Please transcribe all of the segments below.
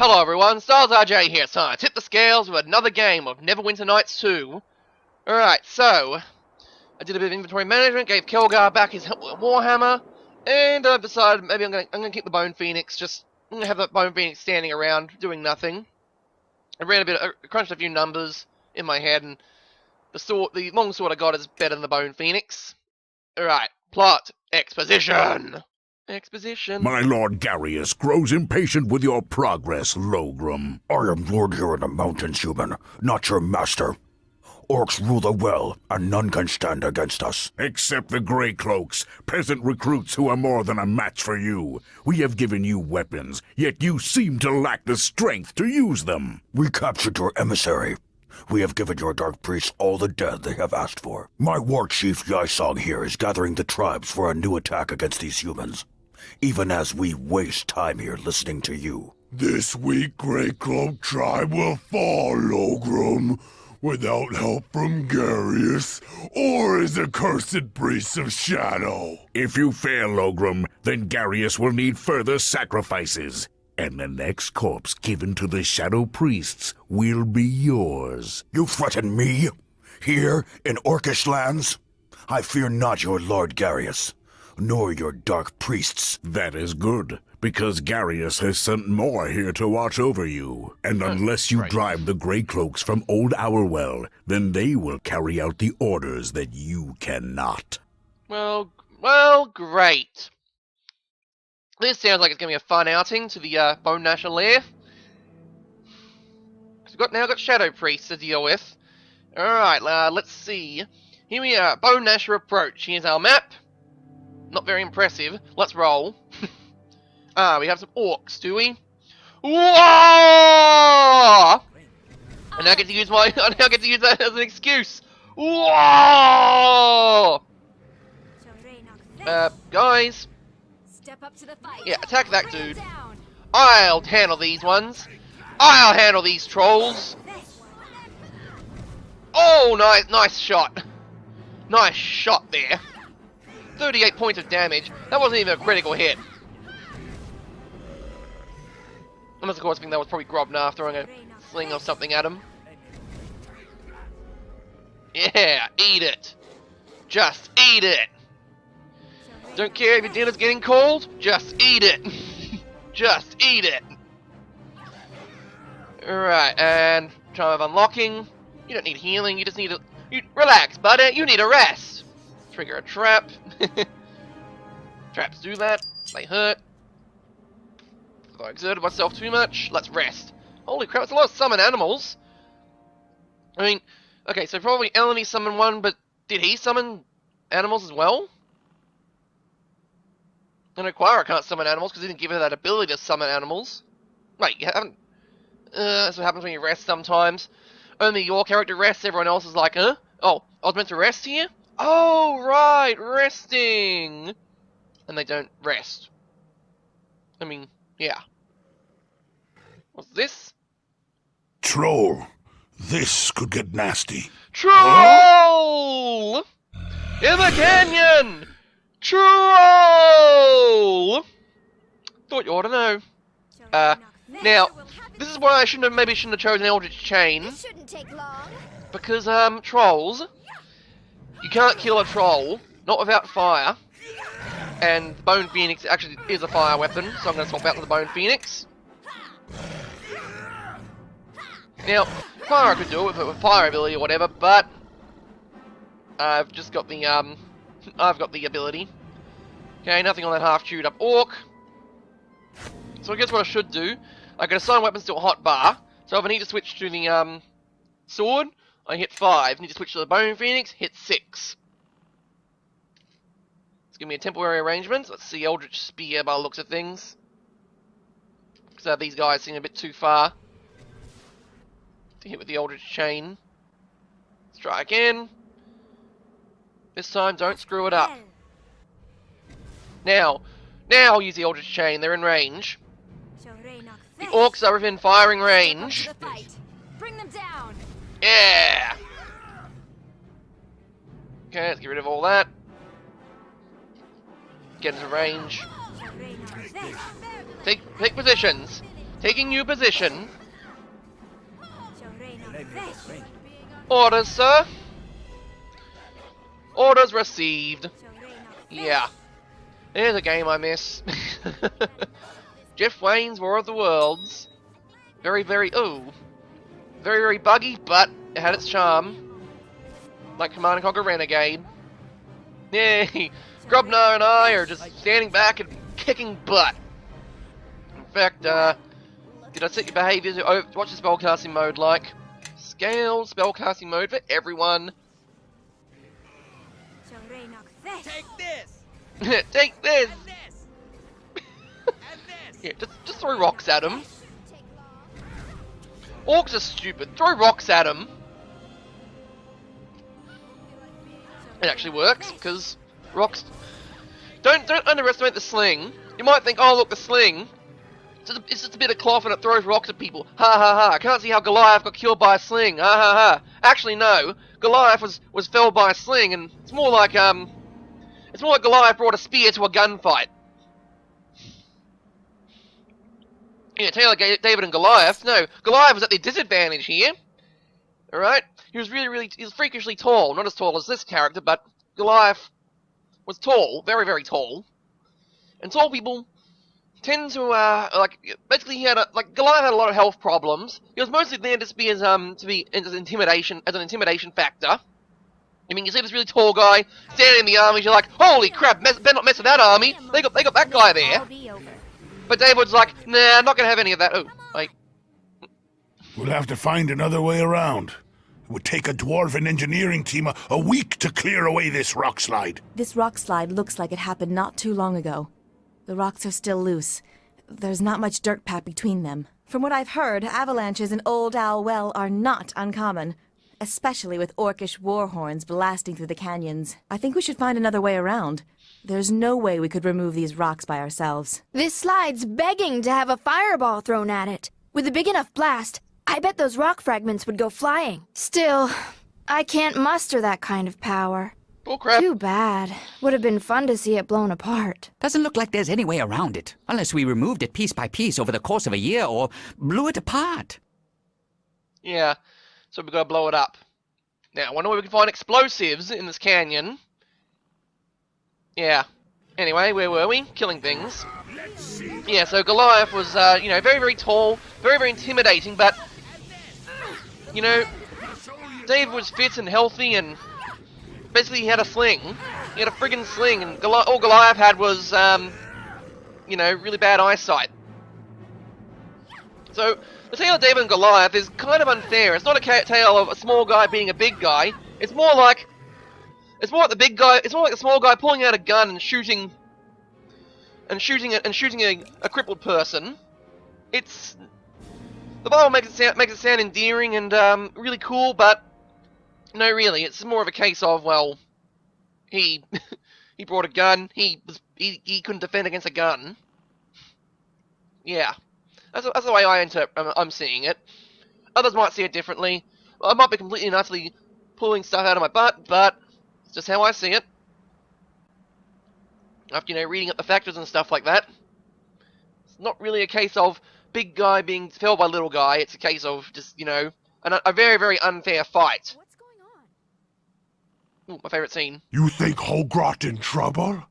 Hello everyone, Stars RJ here, so I tip the scales with another game of Neverwinter Nights 2. Alright, so, I did a bit of inventory management, gave Kelgar back his Warhammer, and I've decided maybe I'm gonna keep the Bone Phoenix, I'm gonna have that Bone Phoenix standing around, doing nothing. I crunched a few numbers in my head, and the long sword I got is better than the Bone Phoenix. Alright, plot, exposition! Exposition. My Lord Garius grows impatient with your progress, Logrum. I am lord here in the mountains, human, not your master. Orcs rule the well, and none can stand against us. Except the Grey Cloaks, peasant recruits who are more than a match for you. We have given you weapons, yet you seem to lack the strength to use them. We captured your emissary. We have given your dark priests all the dead they have asked for. My war chief Yisong here is gathering the tribes for a new attack against these humans, even as we waste time here listening to you. This weak Grey Cloak tribe will fall, Logrum, without help from Garius or his accursed priests of shadow. If you fail, Logrum, then Garius will need further sacrifices, and the next corpse given to the shadow priests will be yours. You threaten me? Here, in Orcish lands? I fear not your Lord Garius, nor your dark priests. That is good, because Garius has sent more here to watch over you. And unless you drive the Grey Cloaks from Old Hourwell, then they will carry out the orders that you cannot. Well, great. This sounds like it's going to be a fun outing to the Bonegnasher lair. We've now got Shadow Priests to deal with. Alright, let's see. Here we are, Bonegnasher approach. Here's our map. Not very impressive. Let's roll. We have some orcs, do we? Whoa! And I get to use that as an excuse. Whoa! Guys. Step up to the fight. Yeah, attack that dude. I'll handle these ones. I'll handle these trolls. Oh, nice shot. Nice shot there. 38 points of damage. That wasn't even a critical hit. Unless, of course, I think that was probably Grobnar throwing a sling or something at him. Yeah, eat it. Just eat it. Don't care if your dinner's getting cold, just eat it. Just eat it. Alright, and time of unlocking. You don't need healing, you just need relax, buddy, you need a rest. Trigger a trap. Traps do that, they hurt. If I exerted myself too much, let's rest. Holy crap, it's a lot of summon animals. I mean, okay, so probably Eleni summoned one, but did he summon animals as well? And Aquara can't summon animals because he didn't give her that ability to summon animals. Wait, you haven't... that's what happens when you rest sometimes. Only your character rests, everyone else is like, huh? Oh, I was meant to rest here? Oh, right, resting! And they don't rest. I mean, yeah. What's this? Troll, this could get nasty. Troll! In the canyon! Troll! Thought you ought to know. Now, this is why I maybe shouldn't have chosen Eldritch Chain. It shouldn't take long. Because, trolls, you can't kill a troll, not without fire. And the Bone Phoenix actually is a fire weapon, so I'm going to swap out to the Bone Phoenix. Now, fire I could do it with a fire ability or whatever, but I've just got the, I've got the ability. Okay, nothing on that half chewed up orc. So I guess what I should do, I can assign weapons to a hotbar. So if I need to switch to the sword, I hit 5. Need to switch to the Bone Phoenix, hit 6. Let's give me a temporary arrangement. Let's see Eldritch Spear by the looks of things. So these guys seem a bit too far to hit with the Eldritch Chain. Let's try again. This time, don't screw it up. Now I'll use the Eldritch Chain. They're in range. The orcs are within firing range. Bring them down. Yeah. Okay, let's get rid of all that. Get into range. Take positions. Taking new position. Orders, sir. Orders received. Yeah. Here's a game I miss. Jeff Wayne's War of the Worlds. Very, very buggy, but it had its charm. Like Command & Conquer Renegade. Yay! Grubnar and I are just standing back and kicking butt. In fact, did I set your behaviours? What's the spellcasting mode like? Scale spellcasting mode for everyone. Take this! Take this! And this! And this! Yeah, just throw rocks at him. Orcs are stupid. Throw rocks at him. It actually works, because rocks... Don't underestimate the sling. You might think, oh look, the sling. It's just a bit of cloth and it throws rocks at people. Ha ha ha. I can't see how Goliath got killed by a sling. Ha ha ha. Actually, no. Goliath was felled by a sling, and it's more like Goliath brought a spear to a gunfight. Yeah, Taylor, David and Goliath. No, Goliath was at the disadvantage here. Alright? He was he was freakishly tall. Not as tall as this character, but Goliath was tall. Very, very tall. And tall people tend to, basically he had Goliath had a lot of health problems. He was mostly there just be as an intimidation factor. I mean, you see this really tall guy standing in the armies, you're like, holy crap, better not mess with that army. They got that guy there. But David's like, nah, I'm not gonna have any of that. Oh, like, We'll have to find another way around. It would take a dwarven engineering team a week to clear away this rock slide. This rock slide looks like it happened not too long ago. The rocks are still loose. There's not much dirt packed between them. From what I've heard, avalanches in Old Owl Well are not uncommon, especially with orcish war horns blasting through the canyons. I think we should find another way around. There's no way we could remove these rocks by ourselves. This slide's begging to have a fireball thrown at it. With a big enough blast, I bet those rock fragments would go flying. Still, I can't muster that kind of power. oh crap. Too bad. Would have been fun to see it blown apart. Doesn't look like there's any way around it, unless we removed it piece by piece over the course of a year or blew it apart. Yeah, so we've got to blow it up. Now, I wonder where we can find explosives in this canyon. Yeah. Anyway, where were we? Killing things. Yeah, so Goliath was, very, very tall, very, very intimidating, but, David was fit and healthy, and basically he had a sling. He had a friggin' sling, and all Goliath had was, really bad eyesight. So, the tale of David and Goliath is kind of unfair. It's not a tale of a small guy being a big guy. It's more like the small guy pulling out a gun and shooting a crippled person. It's the Bible makes it sound endearing and really cool, but no, really, it's more of a case of, well, he he brought a gun. He couldn't defend against a gun. Yeah, that's the way I'm seeing it. Others might see it differently. I might be completely and utterly pulling stuff out of my butt, but it's just how I see it. After, reading up the factors and stuff like that. It's not really a case of big guy being felled by little guy. It's a case of just, a very, very unfair fight. What's going on? Ooh, my favourite scene. You think Holgrot in trouble?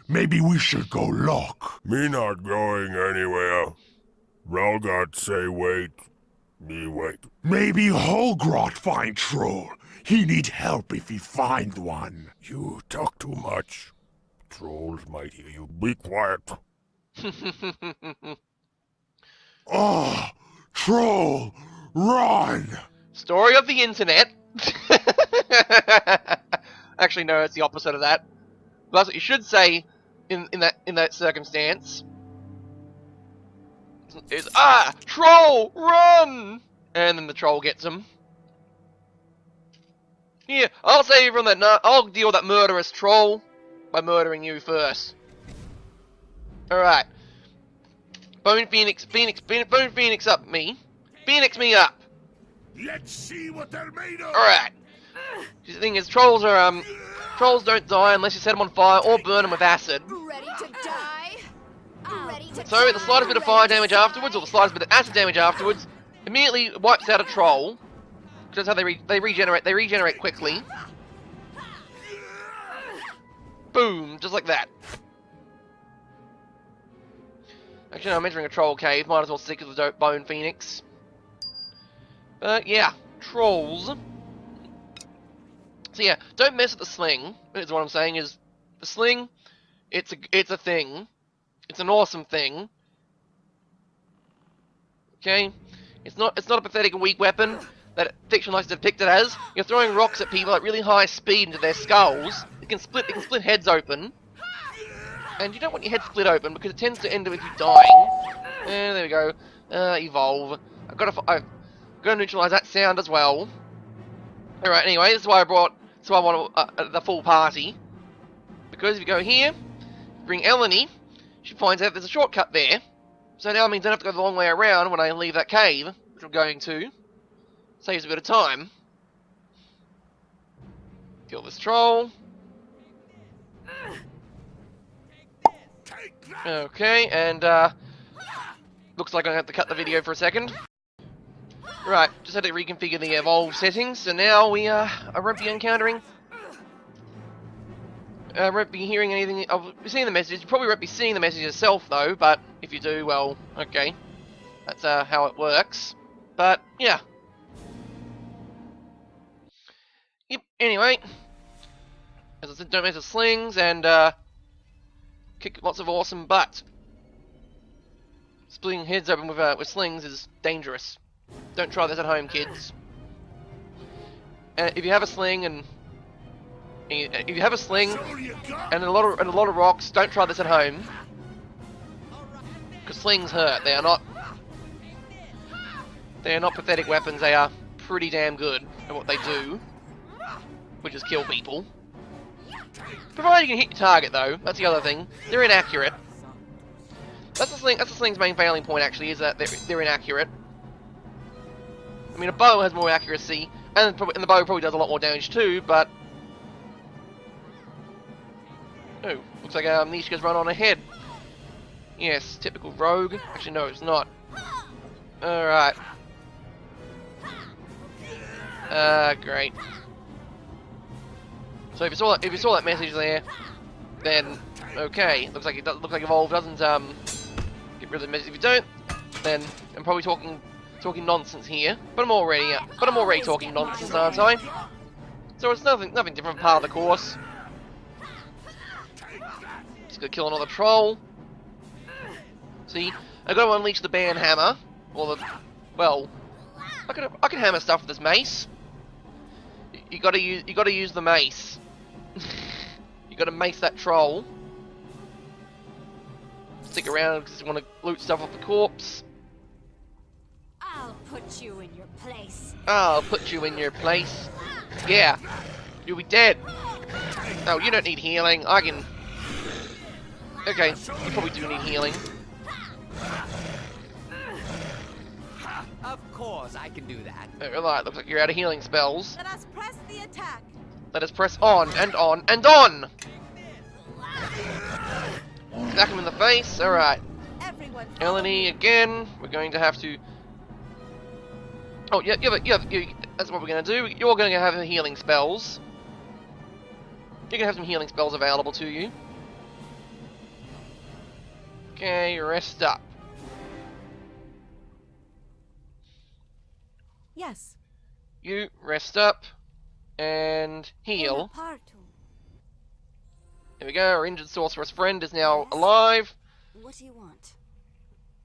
Maybe we should go look. Me not going anywhere. Ralgard say wait. Me wait. Maybe Holgrot find troll. He need help if he find one. You talk too much. Trolls might hear you. Be quiet. Oh, troll, run! Story of the internet. Actually, no, it's the opposite of that. But that's what you should say in that circumstance. Is troll, run! And then the troll gets him. Here, I'll save you from that. I'll deal with that murderous troll by murdering you first. Alright. Bone Phoenix up me. Phoenix me up. Let's see what they're made of. Alright. The thing is, trolls don't die unless you set them on fire or burn them with acid. Ready to die? Ready So the slightest bit of fire damage afterwards, or the slightest bit of acid damage afterwards, immediately wipes out a troll. That's how they regenerate. They regenerate quickly. Boom, just like that. Actually, no, I'm entering a troll cave. Might as well stick with the bone phoenix. But yeah, trolls. So yeah, don't mess with the sling. Is what I'm saying. Is the sling? It's a thing. It's an awesome thing. Okay, it's not a pathetic weak weapon that fiction likes to depict it as. You're throwing rocks at people at really high speed into their skulls. It can split heads open. And you don't want your head split open because it tends to end with you dying. And there we go. Evolve. I've got to neutralize that sound as well. Alright, anyway, this is why I want the full party. Because if you go here, bring Eleni, she finds out there's a shortcut there. So now it means I don't have to go the long way around when I leave that cave, which I'm going to. Saves a bit of time. Kill this troll. Okay, and looks like I'm going to have to cut the video for a second. Right, just had to reconfigure the evolve settings, so now I won't be encountering... I won't be hearing anything... I'll be seeing the messages. You probably won't be seeing the message yourself, though, but if you do, well, okay. That's how it works. But, yeah. Yep, anyway. As I said, don't mess with slings, and kick lots of awesome butt. Splitting heads open with slings is dangerous. Don't try this at home, kids. If you have a sling and a lot of rocks, don't try this at home. Because slings hurt. They are not pathetic weapons. They are pretty damn good at what they do, which is kill people. Provided you can hit your target, though. That's the other thing. They're inaccurate. That's the sling's main failing point, actually, is that they're inaccurate. I mean, a bow has more accuracy, and the bow probably does a lot more damage too, but... Oh, looks like Nishka's run on ahead. Yes, typical rogue. Actually, no, it's not. Alright. Great. So if you saw that message there, then okay. Looks like Evolve doesn't get rid of the message. If you don't, then I'm probably talking nonsense here. But I'm already talking nonsense, aren't I? So it's nothing different part of the course. Just gonna kill another troll. See, I gotta unleash the ban hammer, or the I can hammer stuff with this mace. You gotta use the mace. You gotta mace that troll. Stick around because you want to loot stuff off the corpse. I'll put you in your place. I'll put you in your place. Yeah, you'll be dead. Oh, you don't need healing. I can. Okay, you probably do need healing. Of course, I can do that. Alright, looks like you're out of healing spells. Let us press the attack. Let us press on and on and on! Smack him in the face, alright. Eleni again, we're going to have to... Oh, yeah, that's what we're going to do. You're going to have healing spells. You're going to have some healing spells available to you. Okay, rest up. Yes. You rest up and heal. There we go, our injured sorceress friend is now alive. What do you want?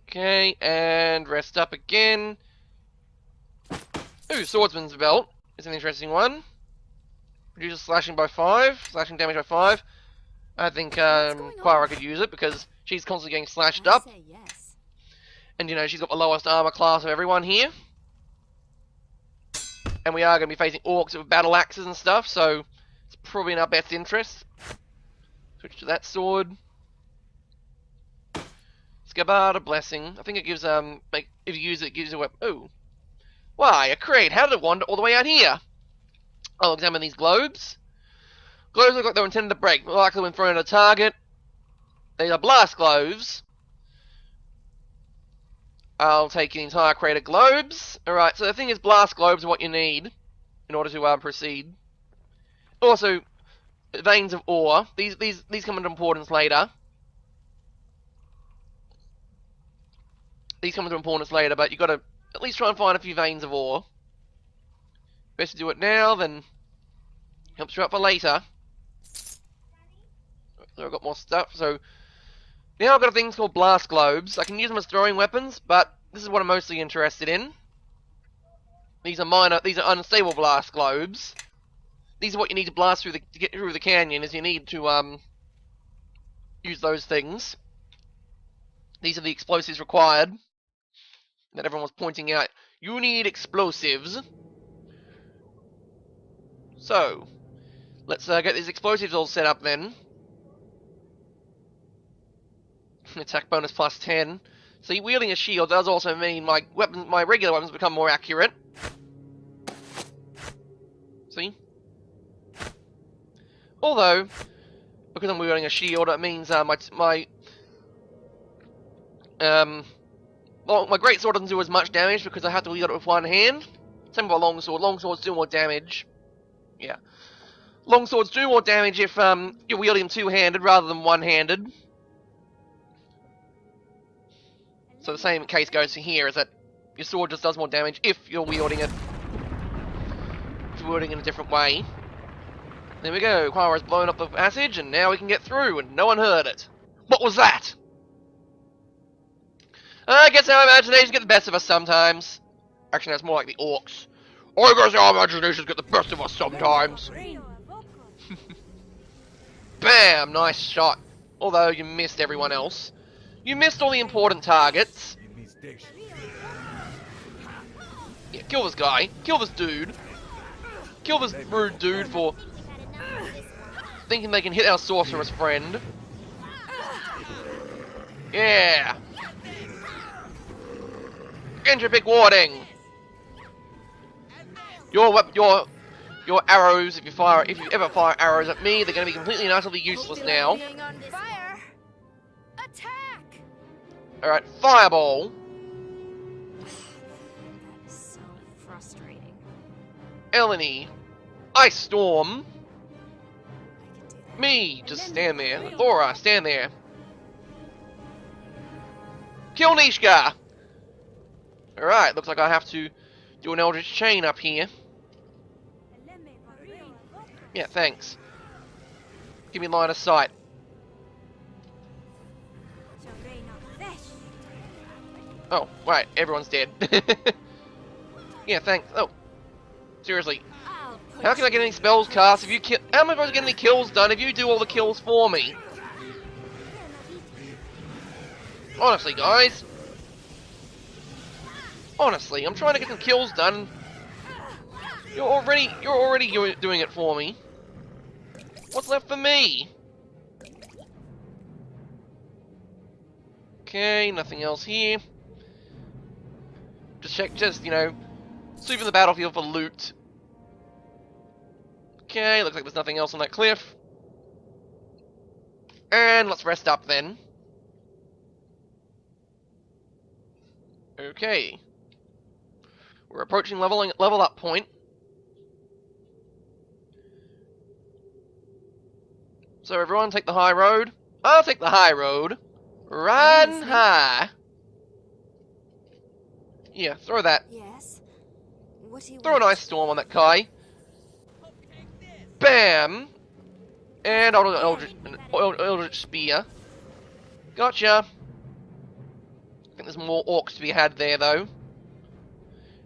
Okay, and rest up again. Ooh, swordsman's belt is an interesting one. Reduces slashing by 5, slashing damage by 5. I think Quara could use it because she's constantly getting slashed up. Yes. And you know, she's got the lowest armor class of everyone here. And we are going to be facing orcs with battle axes and stuff, so it's probably in our best interest. Switch to that sword. Scabbard, blessing. I think it gives if you use it, gives you a weapon. Ooh. Why, a crate. How did it wander all the way out here? I'll examine these globes. Globes look like they're intended to break, likely when thrown at a target. These are blast globes. I'll take the entire crate of globes. Alright, so the thing is, blast globes are what you need in order to proceed. Also, veins of ore. These come into importance later. These come into importance later, but you got to at least try and find a few veins of ore. Best to do it now, then helps you out for later. So I've got more stuff. So now I've got things called blast globes. I can use them as throwing weapons, but this is what I'm mostly interested in. These are unstable blast globes. These are what you need to blast through to get through the canyon. Is you need to use those things. These are the explosives required that everyone was pointing out. You need explosives. So let's get these explosives all set up then. Attack bonus plus 10. See, wielding a shield does also mean my regular weapons become more accurate. See? Although, because I'm wielding a shield, it means my greatsword doesn't do as much damage because I have to wield it with one hand. Same with a longsword. Longswords do more damage. Yeah. Longswords do more damage if you're wielding them two-handed rather than one-handed. So the same case goes to here, is that your sword just does more damage if you're wielding it. If you're wielding it in a different way. There we go. Quara's blown up the passage, and now we can get through, and no one heard it. What was that? I guess our imaginations get the best of us sometimes. Actually, that's more like the orcs. I guess our imaginations get the best of us sometimes. Bam! Nice shot. Although you missed everyone else. You missed all the important targets. Yeah, kill this guy. Kill this dude. Kill this rude dude for thinking they can hit our sorceress friend. Yeah. Entropic warding. Your arrows, if you ever fire arrows at me, they're going to be completely and utterly useless now. Fire! Attack! Alright, fireball. That is so frustrating. Eleni. Ice storm. I can do that. Me, just stand there. Thora, stand there. Kill Nishka! Alright, looks like I have to do an Eldritch Chain up here. Yeah, thanks. Give me line of sight. Oh, right, everyone's dead. Yeah, thanks. Oh, seriously. How can I get any spells cast if you kill? How am I supposed to get any kills done if you do all the kills for me? Honestly, guys. Honestly, I'm trying to get some kills done. You're already doing it for me. What's left for me? Okay, nothing else here. Just you know, sweeping the battlefield for loot. Okay, looks like there's nothing else on that cliff. And let's rest up then. Okay. We're approaching level up point. So everyone take the high road. I'll take the high road. Riding high. Yeah, throw that. Yes. What do you Throw an ice storm on that guy. Bam! And I'll do an Eldritch Spear. Gotcha. I think there's more orcs to be had there, though.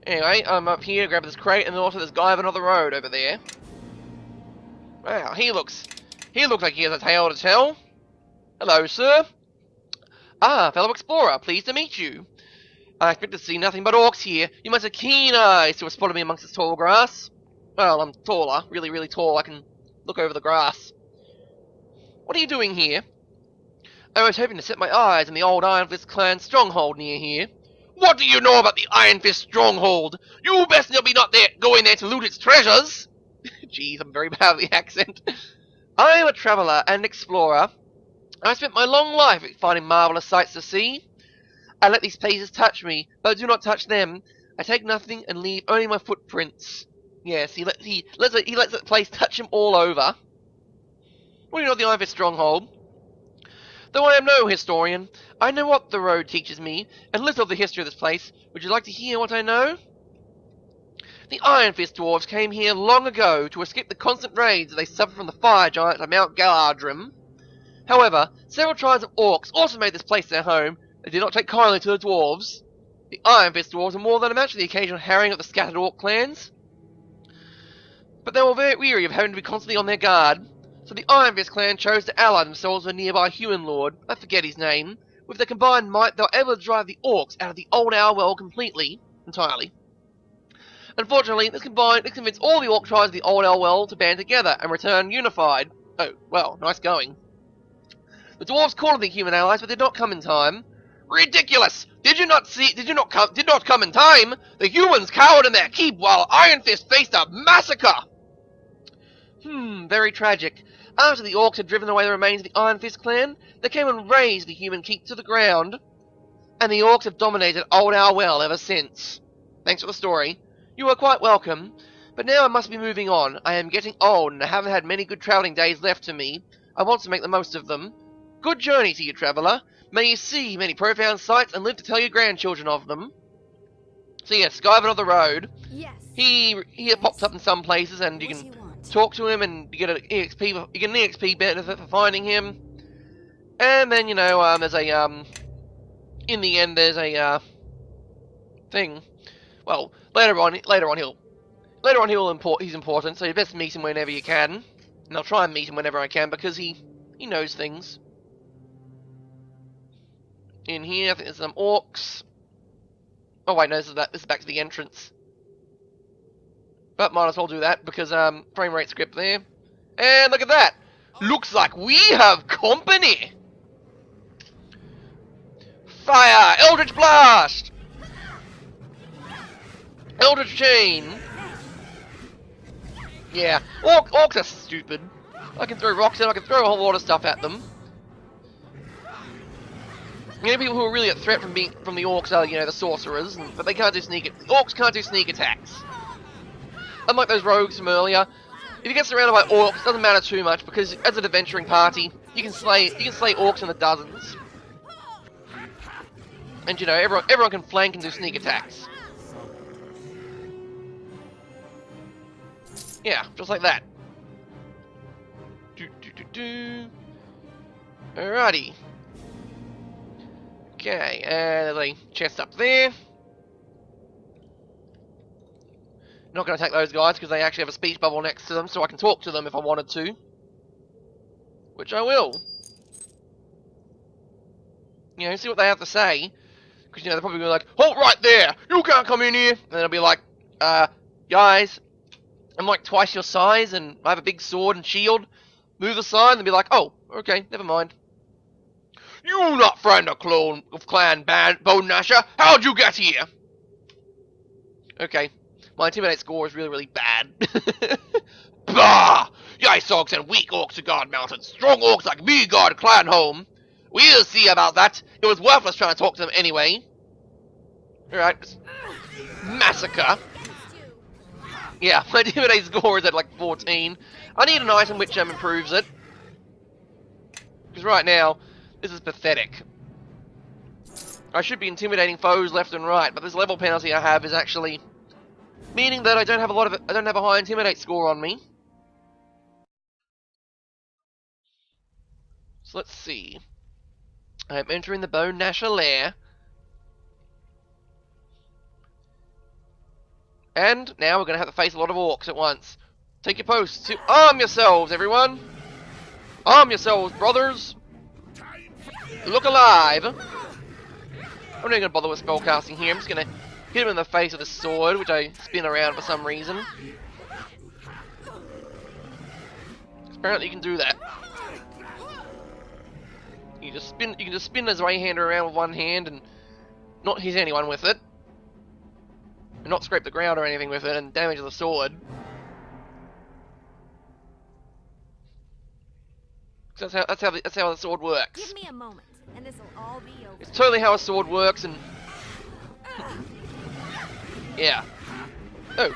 Anyway, I'm up here, grab this crate, and then also this guy on the road over there. Wow, he looks like he has a tale to tell. Hello, sir. Ah, fellow explorer, pleased to meet you. I expect to see nothing but orcs here. You must have keen eyes to have spotted me amongst this tall grass. Well, I'm taller, really, really tall. I can look over the grass. What are you doing here? I was hoping to set my eyes on the old Iron Fist clan stronghold near here. What do you know about the Iron Fist stronghold? You best not be going there to loot its treasures. Jeez, I'm very bad at the accent. I am a traveller and explorer. I've spent my long life finding marvellous sights to see. I let these places touch me, but I do not touch them. I take nothing and leave only my footprints. Yes, he lets the place touch him all over. Well, you know the Iron Fist stronghold. Though I am no historian, I know what the road teaches me, and little of the history of this place. Would you like to hear what I know? The Iron Fist dwarves came here long ago to escape the constant raids that they suffered from the fire giants on Mount Galadrim. However, several tribes of Orcs also made this place their home. They did not take kindly to the dwarves. The Iron Fist dwarves are more than a match for the occasional harrying of the scattered Orc clans. But they were very weary of having to be constantly on their guard. So the Iron Fist clan chose to ally themselves with a nearby human lord, I forget his name. With their combined might, they were able to drive the Orcs out of the old Owl Well entirely. Unfortunately, this convinced all the Orc tribes of the old Owl Well to band together and return unified. Oh, well, nice going. The dwarves called the human allies, but did not come in time. Ridiculous! Did not come in time? The humans cowered in their keep while Iron Fist faced a massacre! Very tragic. After the Orcs had driven away the remains of the Iron Fist clan, they came and razed the human keep to the ground. And the Orcs have dominated Old Owl Well ever since. Thanks for the story. You are quite welcome. But now I must be moving on. I am getting old and I haven't had many good travelling days left to me. I want to make the most of them. Good journey to you, traveller. May you see many profound sights and live to tell your grandchildren of them. So yes, Skyven of the Road. Yes. He pops up in some places and you can talk to him and you get an EXP benefit for finding him. And then, you know, there's a, in the end there's a, thing. Well, later on he's important, so you best meet him whenever you can. And I'll try and meet him whenever I can because he knows things. In here, I think there's some Orcs. Oh wait, no, this is back to the entrance. But might as well do that because frame rate script there. And look at that! Looks like we have company! Fire! Eldritch Blast! Eldritch Chain! Yeah, Orcs are stupid. I can throw rocks and I can throw a whole lot of stuff at them. The only people who are really a threat from the Orcs are, you know, the sorcerers, but they can't do Orcs can't do sneak attacks. Unlike those rogues from earlier, if you get surrounded by Orcs, it doesn't matter too much because as an adventuring party, you can slay Orcs in the dozens. And you know, everyone can flank and do sneak attacks. Yeah, just like that. Alrighty. Okay, and there's a chest up there. Not going to take those guys because they actually have a speech bubble next to them, so I can talk to them if I wanted to. Which I will. You know, see what they have to say. Because, you know, they're probably going to be like, halt right there! You can't come in here! And then I'll be like, guys, I'm like twice your size and I have a big sword and shield. Move aside and they'll be like, oh, okay, never mind. You not friend of Clan Bonegnasher! How'd you get here? Okay. My intimidate score is really, really bad. Bah! Yice Orcs and weak Orcs to guard mountains. Strong Orcs like me guard clan home. We'll see about that. It was worthless trying to talk to them anyway. Alright. Massacre. Yeah, my intimidate score is at like 14. I need an item which improves it. Because right now, this is pathetic. I should be intimidating foes left and right, but this level penalty I have is actually meaning that I don't have a high intimidate score on me. So let's see. I'm entering the Bonegnasher lair. And now we're going to have to face a lot of Orcs at once. Take your posts to arm yourselves, everyone! Arm yourselves, brothers! Look alive! I'm not even going to bother with spellcasting here. I'm just going to hit him in the face with a sword, which I spin around for some reason. Apparently you can do that. You can just spin his right hand around with one hand and not hit anyone with it. And not scrape the ground or anything with it and damage the sword. That's how the sword works. Give me a moment, And this'll all be over. It's totally how a sword works, and yeah. Oh,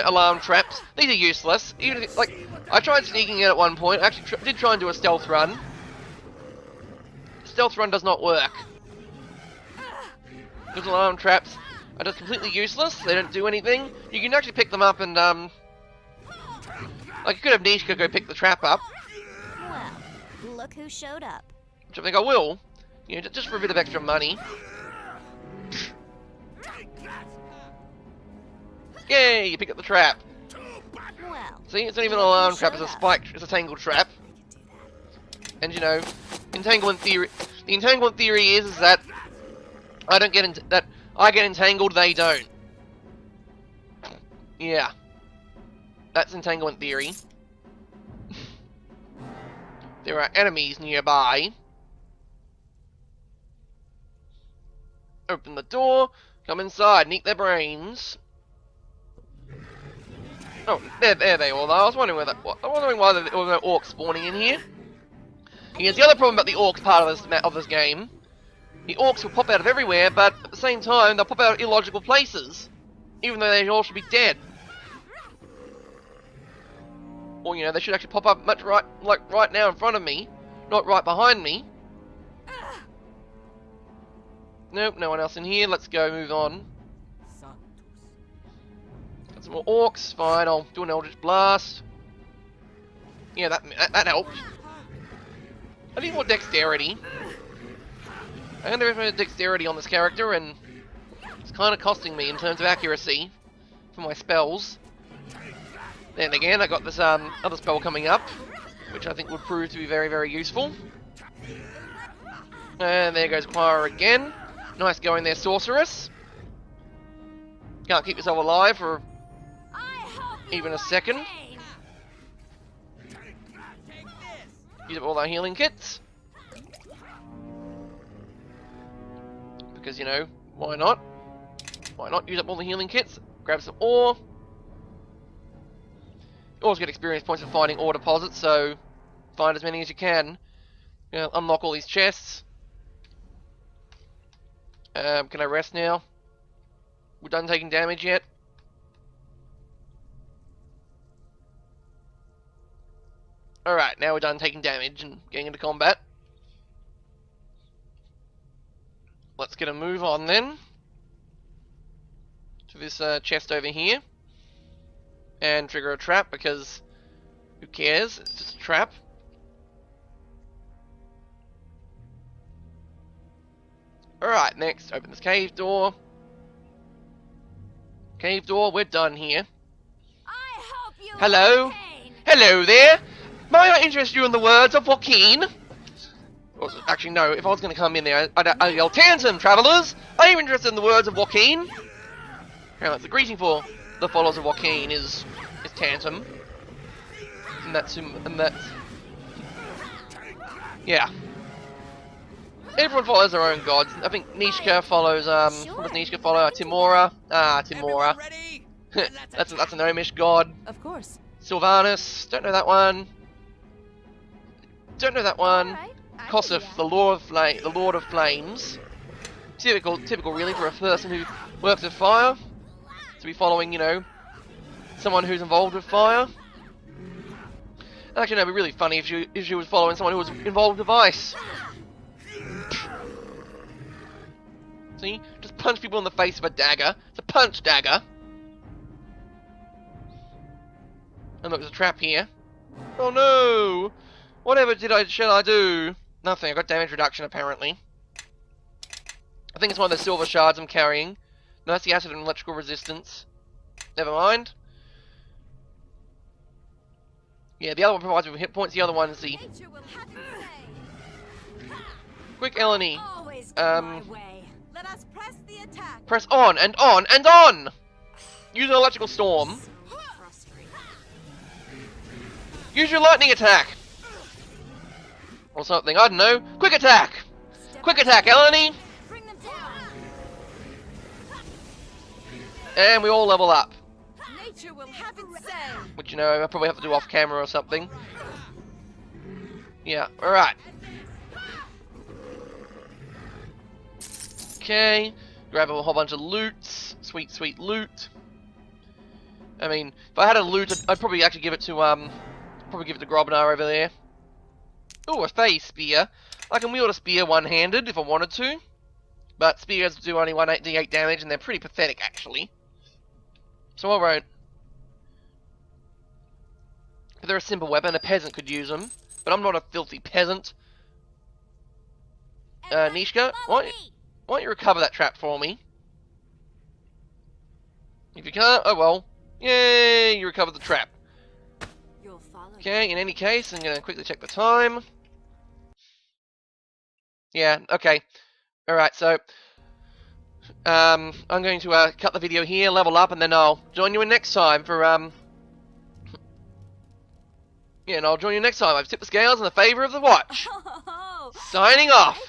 alarm traps. These are useless. Even if, like, I tried sneaking in at one point. I actually did try and do a stealth run. Stealth run does not work. Those alarm traps are just completely useless. They don't do anything. You can actually pick them up and like, you could have Nishka go pick the trap up. Well, look who showed up. Which I think I will. You know, just for a bit of extra money. Yay, you pick up the trap. Well, See, it's not even an alarm trap, it's a spike, it's a tangle trap. And you know, entanglement theory. The entanglement theory is that I don't get that I get entangled, they don't. Yeah, that's entanglement theory. There are enemies nearby. Open the door, come inside, and eat their brains. Oh, there they all are. I was wondering why there were no orcs spawning in here. Here's the other problem about the orcs part of this game. The orcs will pop out of everywhere, but at the same time, they'll pop out of illogical places, even though they all should be dead. Or, you know, they should actually pop up right now in front of me, not right behind me. Nope, no one else in here. Let's go, move on. Got some more orcs. Fine, I'll do an Eldritch Blast. Yeah, that helped. I need more dexterity. I underestimated dexterity on this character, and it's kind of costing me in terms of accuracy for my spells. Then again, I got this other spell coming up, which I think would prove to be very, very useful. And there goes Quara again. Nice going there, sorceress. Can't keep yourself alive for even a second. Use up all our healing kits. Because, you know, why not? Why not use up all the healing kits? Grab some ore. You always get experience points for finding ore deposits, so find as many as you can. You know, unlock all these chests. Can I rest now? We're done taking damage yet? Alright, now we're done taking damage and getting into combat. Let's get a move on then. To this chest over here. And trigger a trap, because who cares? It's just a trap. Alright, next, open this cave door. Cave door, we're done here. I hope you Hello? pain. Hello there! May I interest you in the words of Joaquin? Or, actually, no, if I was going to come in there, I'd yell, Tantum, travellers! Are you interested in the words of Joaquin? Apparently, the greeting for the followers of Joaquin is Tantum. And that's... yeah. Everyone follows their own gods. I think Nishka follows, what does Nishka follow? Timora. Timora. that's a gnomish god. Of course. Sylvanus. Don't know that one. Don't know that one. Alright, I Kossuth, see ya. the Lord of Flames. Typical really for a person who works with fire. To be following, you know, someone who's involved with fire. Actually, no, it'd be really funny if she was following someone who was involved with ice. See? Just punch people in the face with a dagger. It's a punch dagger. And look, there's a trap here. Oh no! Whatever shall I do? Nothing, I got damage reduction apparently. I think it's one of the silver shards I'm carrying. No, that's the acid and electrical resistance. Never mind. Yeah, the other one provides me with hit points, the other one is the... Nature will have its say. Quick, Eleni. Always go my way. Let us press the attack. Press on and on and on! Use an electrical storm. Frustrating. Use your lightning attack! Or something, I don't know. Quick attack! Quick attack, Eleni! Bring them down. And we all level up. Nature will have its say. Which, you know, I probably have to do off camera or something. Yeah, alright. Okay. Grab a whole bunch of loots. Sweet, sweet loot. I mean, if I had a loot, I'd probably actually give it to, probably give it to Grobnar over there. Ooh, a Fey Spear. I can wield a spear one-handed if I wanted to. But spears do only 1d8 damage, and they're pretty pathetic, actually. So I won't. But they're a simple weapon, a peasant could use them. But I'm not a filthy peasant. Nishka, why don't you recover that trap for me? If you can't, oh well. Yay, you recovered the trap. Okay, in any case, I'm going to quickly check the time. Yeah, okay. Alright, so I'm going to cut the video here, level up, and then I'll join you in next time for yeah, and I'll join you next time. I've tipped the scales in the favor of the watch. Signing off.